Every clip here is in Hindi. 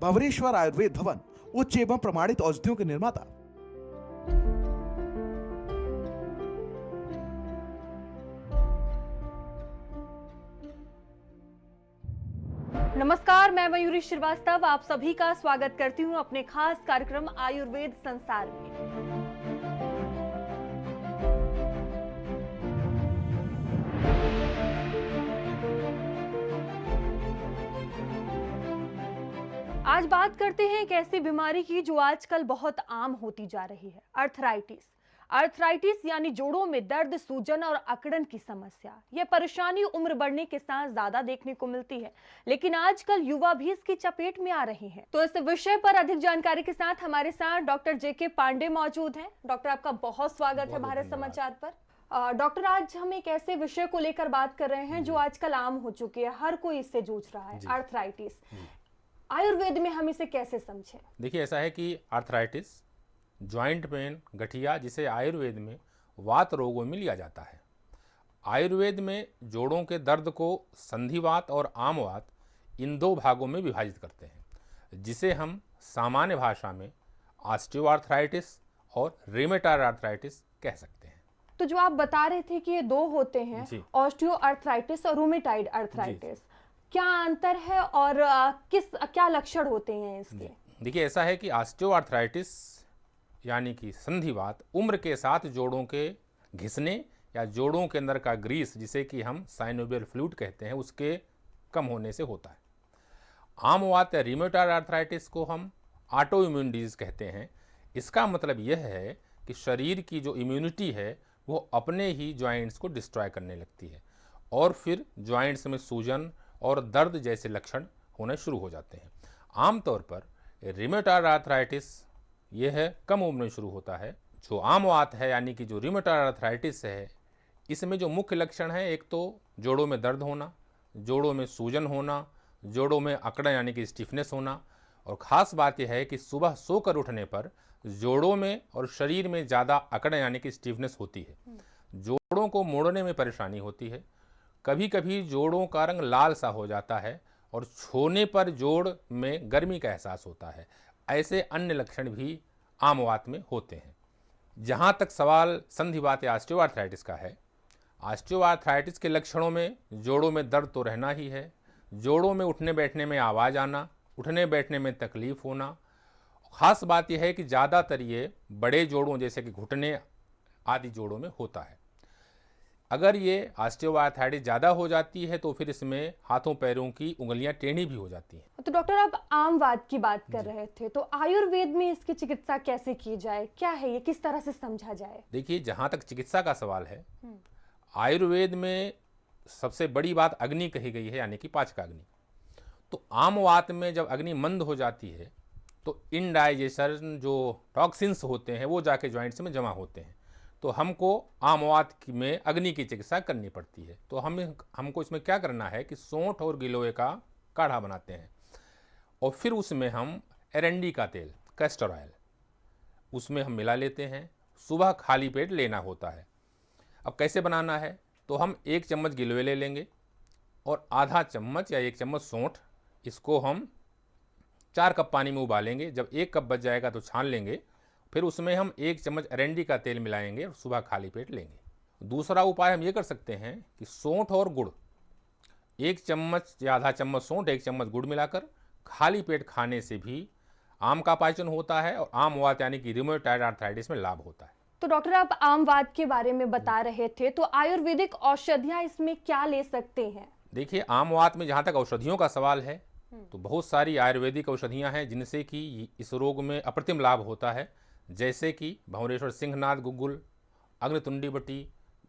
भंवरेश्वर आयुर्वेद भवन उच्च एवं प्रमाणित औषधियों के निर्माता। नमस्कार, मैं मयूरी श्रीवास्तव आप सभी का स्वागत करती हूं अपने खास कार्यक्रम आयुर्वेद संसार में। आज बात करते हैं एक ऐसी बीमारी की जो आजकल बहुत आम होती जा रही है, अर्थराइटिस। अर्थराइटिस यानी जोड़ों में दर्द, सूजन और अकड़न की समस्या। यह परेशानी उम्र बढ़ने के साथ ज्यादा देखने को मिलती है, लेकिन आजकल युवा भी इसकी चपेट में आ रहे हैं। तो इस विषय पर अधिक जानकारी के साथ हमारे साथ डॉक्टर जेके पांडे मौजूद हैं। डॉक्टर, आपका बहुत स्वागत है भारत समाचार पर। डॉक्टर, आज हम एक ऐसे विषय को लेकर बात कर रहे हैं जो आजकल आम हो चुकी है, हर कोई इससे जूझ रहा है, अर्थराइटिस। आयुर्वेद में हम इसे कैसे समझें? देखिए, ऐसा है कि आर्थराइटिस, जॉइंट पेन, गठिया, जिसे आयुर्वेद में वात रोगों में लिया जाता है। आयुर्वेद में जोड़ों के दर्द को संधिवात और आमवात इन दो भागों में विभाजित करते हैं, जिसे हम सामान्य भाषा में ऑस्टियोआर्थराइटिस और रिमेटॉयड आर्थराइटिस कह सकते हैं। तो जो आप बता रहे थे कि ये दो होते हैं, ऑस्टियोआर्थराइटिस और रूमेटाइड आर्थराइटिस, क्या अंतर है और क्या लक्षण होते हैं इसके? देखिए, ऐसा है कि ऑस्टियोआर्थराइटिस यानी कि संधिवात उम्र के साथ जोड़ों के घिसने या जोड़ों के अंदर का ग्रीस, जिसे कि हम साइनोवियल फ्लूइड कहते हैं, उसके कम होने से होता है। आमवात या रिमेटॉयड आर्थराइटिस को हम ऑटो इम्यून डिजीज कहते हैं। इसका मतलब यह है कि शरीर की जो इम्यूनिटी है वो अपने ही जॉइंट्स को डिस्ट्रॉय करने लगती है और फिर जॉइंट्स में सूजन और दर्द जैसे लक्षण होने शुरू हो जाते हैं। आमतौर पर रिमेटॉयड आर्थराइटिस यह कम उम्र में शुरू होता है। जो आमवात है यानी कि जो रिमेटॉयड आर्थराइटिस है, इसमें जो मुख्य लक्षण है, एक तो जोड़ों में दर्द होना, जोड़ों में सूजन होना, जोड़ों में अकड़न यानी कि स्टिफनेस होना, और ख़ास बात यह है कि सुबह सोकर उठने पर जोड़ों में और शरीर में ज़्यादा अकड़न यानी कि स्टिफनेस होती है। जोड़ों को मोड़ने में परेशानी होती है। कभी कभी जोड़ों का रंग लाल सा हो जाता है और छूने पर जोड़ में गर्मी का एहसास होता है। ऐसे अन्य लक्षण भी आमवात में होते हैं। जहाँ तक सवाल संधिवात या ऑस्टियोआर्थराइटिस का है, ऑस्टियोआर्थराइटिस के लक्षणों में जोड़ों में दर्द तो रहना ही है, जोड़ों में उठने बैठने में आवाज़ आना, उठने बैठने में तकलीफ होना। ख़ास बात यह है कि ज़्यादातर ये बड़े जोड़ों जैसे कि घुटने आदि जोड़ों में होता है। अगर ये ऑस्टियोआर्थराइटिस ज़्यादा हो जाती है तो फिर इसमें हाथों पैरों की उंगलियां टेढ़ी भी हो जाती हैं। तो डॉक्टर, आप आमवात की बात कर रहे थे, तो आयुर्वेद में इसकी चिकित्सा कैसे की जाए? क्या है ये, किस तरह से समझा जाए? देखिए, जहाँ तक चिकित्सा का सवाल है, आयुर्वेद में सबसे बड़ी बात अग्नि कही गई है, यानी कि पाचकाग्नि। तो आमवात में जब अग्नि मंद हो जाती है तो इनडाइजेशन जो टॉक्सिन्स होते हैं वो जाके जॉइंट्स में जमा होते हैं, तो हमको आमवात में अग्नि की चिकित्सा करनी पड़ती है। तो हमको इसमें क्या करना है कि सौंठ और गिलोय का काढ़ा बनाते हैं और फिर उसमें हम एरंडी का तेल, कैस्टर ऑयल, उसमें हम मिला लेते हैं। सुबह खाली पेट लेना होता है। अब कैसे बनाना है, तो हम 1 चम्मच गिलोय ले लेंगे और आधा चम्मच या 1 चम्मच सौंठ, इसको हम 4 कप पानी में उबालेंगे। जब 1 कप बच जाएगा तो छान लेंगे, फिर उसमें हम 1 चम्मच एरंडी का तेल मिलाएंगे और सुबह खाली पेट लेंगे। दूसरा उपाय हम ये कर सकते हैं कि सौंठ और गुड़, 1 चम्मच या आधा चम्मच सौंठ, 1 चम्मच गुड़ मिलाकर खाली पेट खाने से भी आम का पाचन होता है और आमवात यानी कि रिमेटॉयड आर्थराइटिस में लाभ होता है। तो डॉक्टर, आप आमवात के बारे में बता रहे थे, तो आयुर्वेदिक औषधियाँ इसमें क्या ले सकते हैं? देखिए, आमवात में जहाँ तक औषधियों का सवाल है तो बहुत सारी आयुर्वेदिक औषधियाँ हैं जिनसे कि इस रोग में अप्रतिम लाभ होता है, जैसे कि भंवरेश्वर सिंहनाथ गुग्गुल, अग्नितुंडी बटी,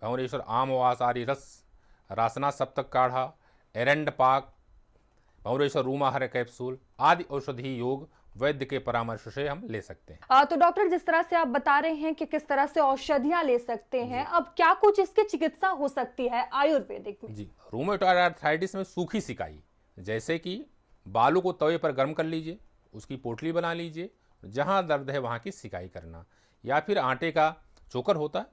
भंवरेश्वर आमवासारी रस, रासना सप्तक काढ़ा, एरंड पाक, भंवरेश्वर रूमाहर कैप्सूल आदि औषधि योग वैद्य के परामर्श से हम ले सकते हैं। तो डॉक्टर, जिस तरह से आप बता रहे हैं कि किस तरह से औषधियाँ ले सकते हैं, अब क्या कुछ इसकी चिकित्सा हो सकती है आयुर्वेदिक में? जी, रूमेटॉयड आर्थराइटिस में सूखी सिकाई, जैसे कि बालू को तवे पर गर्म कर लीजिए, उसकी पोटली बना लीजिए, जहाँ दर्द है वहाँ की सिकाई करना, या फिर आटे का चोकर होता है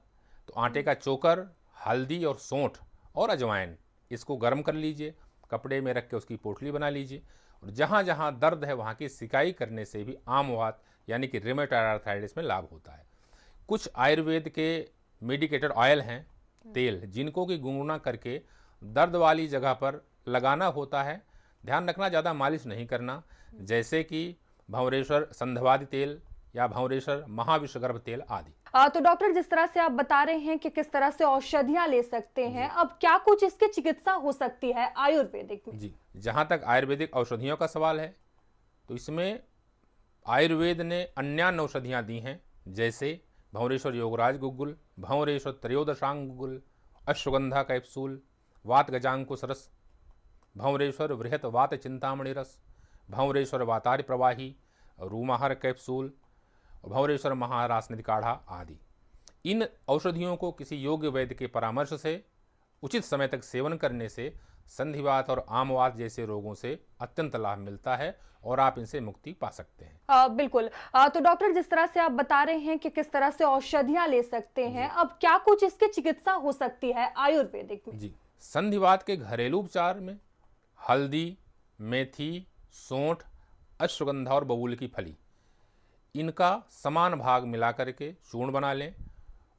तो आटे का चोकर, हल्दी और सौंठ और अजवाइन, इसको गर्म कर लीजिए, कपड़े में रख के उसकी पोटली बना लीजिए, और जहाँ जहाँ दर्द है वहाँ की सिकाई करने से भी आम वात यानी कि रिमेटॉयड आर्थराइटिस में लाभ होता है। कुछ आयुर्वेद के मेडिकेटेड ऑयल हैं, तेल, जिनको की गुनगुना करके दर्द वाली जगह पर लगाना होता है। ध्यान रखना ज़्यादा मालिश नहीं करना, जैसे कि भंवरेश्वर संधवादि तेल या भंवरेश्वर महाविश्वगर्भ तेल आदि। तो डॉक्टर, जिस तरह से आप बता रहे हैं कि किस तरह से औषधियां ले सकते हैं, अब क्या कुछ इसकी चिकित्सा हो सकती है आयुर्वेदिक में? जी, जहाँ तक आयुर्वेदिक औषधियों का सवाल है तो इसमें आयुर्वेद ने अन्यान्य औषधियाँ दी हैं, जैसे भंवरेश्वर योगराज गुग्गुल, भंवरेश्वर त्रयोदशांग गुग्गुल, अश्वगंधा कैप्सूल, वात गजांकुश रस, भंवरेश्वर वृहत वात चिंतामणि रस, भंवरेश्वर वातार्य प्रवाही, रूमाहर कैप्सूल, भंवरेश्वर महारासनिधि काढ़ा आदि। इन औषधियों को किसी योग्य वैद्य के परामर्श से उचित समय तक सेवन करने से संधिवात और आमवात जैसे रोगों से अत्यंत लाभ मिलता है और आप इनसे मुक्ति पा सकते हैं। बिल्कुल। तो डॉक्टर, जिस तरह से आप बता रहे हैं कि किस तरह से औषधियां ले सकते हैं, अब क्या कुछ इसकी चिकित्सा हो सकती है आयुर्वेदिक में? जी, संधिवात के घरेलू उपचार में हल्दी, मेथी, सौंठ, अश्वगंधा और बबूल की फली, इनका समान भाग मिला करके चूर्ण बना लें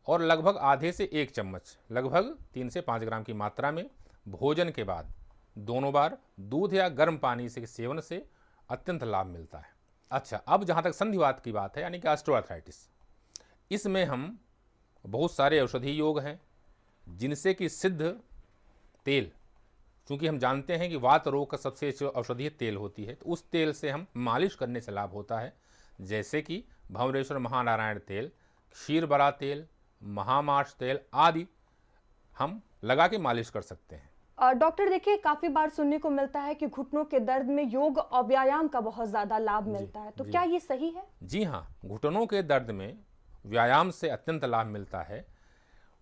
और लगभग आधे से 1 चम्मच, लगभग 3 से 5 ग्राम की मात्रा में भोजन के बाद दोनों बार दूध या गर्म पानी से सेवन से अत्यंत लाभ मिलता है। अच्छा, अब जहाँ तक संधिवात की बात है यानी कि ऑस्टियोआर्थराइटिस, इसमें हम बहुत सारे औषधि योग हैं जिनसे कि सिद्ध तेल, क्योंकि हम जानते हैं कि वात रोग का सबसे अच्छी औषधि तेल होती है, तो उस तेल से हम मालिश करने से लाभ होता है, जैसे कि भंवरेश्वर महानारायण तेल, क्षीरबरा तेल, महामार्श तेल आदि हम लगा के मालिश कर सकते हैं। डॉक्टर, देखिए, काफी बार सुनने को मिलता है कि घुटनों के दर्द में योग और व्यायाम का बहुत ज्यादा लाभ मिलता है, तो क्या ये सही है? जी हाँ, घुटनों के दर्द में व्यायाम से अत्यंत लाभ मिलता है।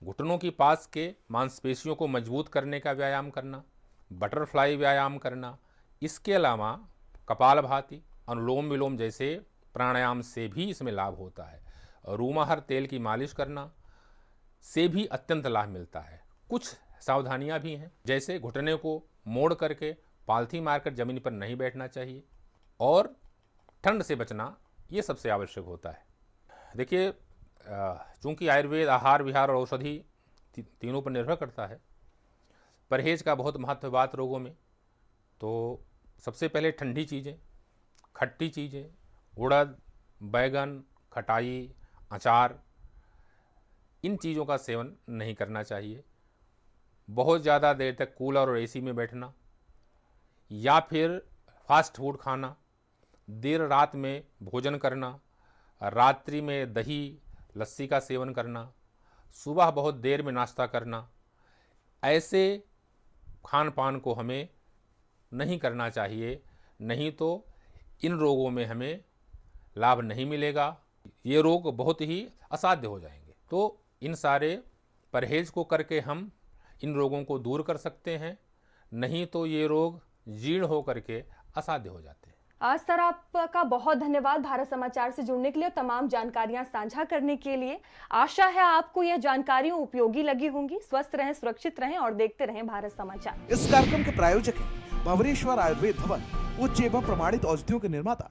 घुटनों की पास के मांसपेशियों को मजबूत करने का व्यायाम करना, बटरफ्लाई व्यायाम करना, इसके अलावा कपालभाति, अनुलोम विलोम जैसे प्राणायाम से भी इसमें लाभ होता है। रूमाहर तेल की मालिश करना से भी अत्यंत लाभ मिलता है। कुछ सावधानियां भी हैं, जैसे घुटने को मोड़ करके पालथी मारकर जमीन पर नहीं बैठना चाहिए और ठंड से बचना, ये सबसे आवश्यक होता है। देखिए, चूँकि आयुर्वेद आहार विहार और औषधि तीनों पर निर्भर करता है, परहेज का बहुत महत्व बात रोगों में। तो सबसे पहले ठंडी चीज़ें, खट्टी चीज़ें, उड़द, बैगन, खटाई, अचार, इन चीज़ों का सेवन नहीं करना चाहिए। बहुत ज़्यादा देर तक कूलर और एसी में बैठना या फिर फास्ट फूड खाना, देर रात में भोजन करना, रात्रि में दही लस्सी का सेवन करना, सुबह बहुत देर में नाश्ता करना, ऐसे खान पान को हमें नहीं करना चाहिए, नहीं तो इन रोगों में हमें लाभ नहीं मिलेगा। ये रोग बहुत ही असाध्य हो जाएंगे। तो इन सारे परहेज को करके हम इन रोगों को दूर कर सकते हैं, नहीं तो ये रोग जीर्ण हो करके असाध्य हो जाते हैं। आज सर, आपका बहुत धन्यवाद भारत समाचार से जुड़ने के लिए, तमाम जानकारियां साझा करने के लिए। आशा है आपको यह जानकारियां उपयोगी लगी होंगी। स्वस्थ रहें, सुरक्षित रहें और देखते रहें भारत समाचार। इस कार्यक्रम के प्रायोजक हैं भंवरेश्वर आयुर्वेद भवन, उच्च एवं प्रमाणित औषधियों के निर्माता।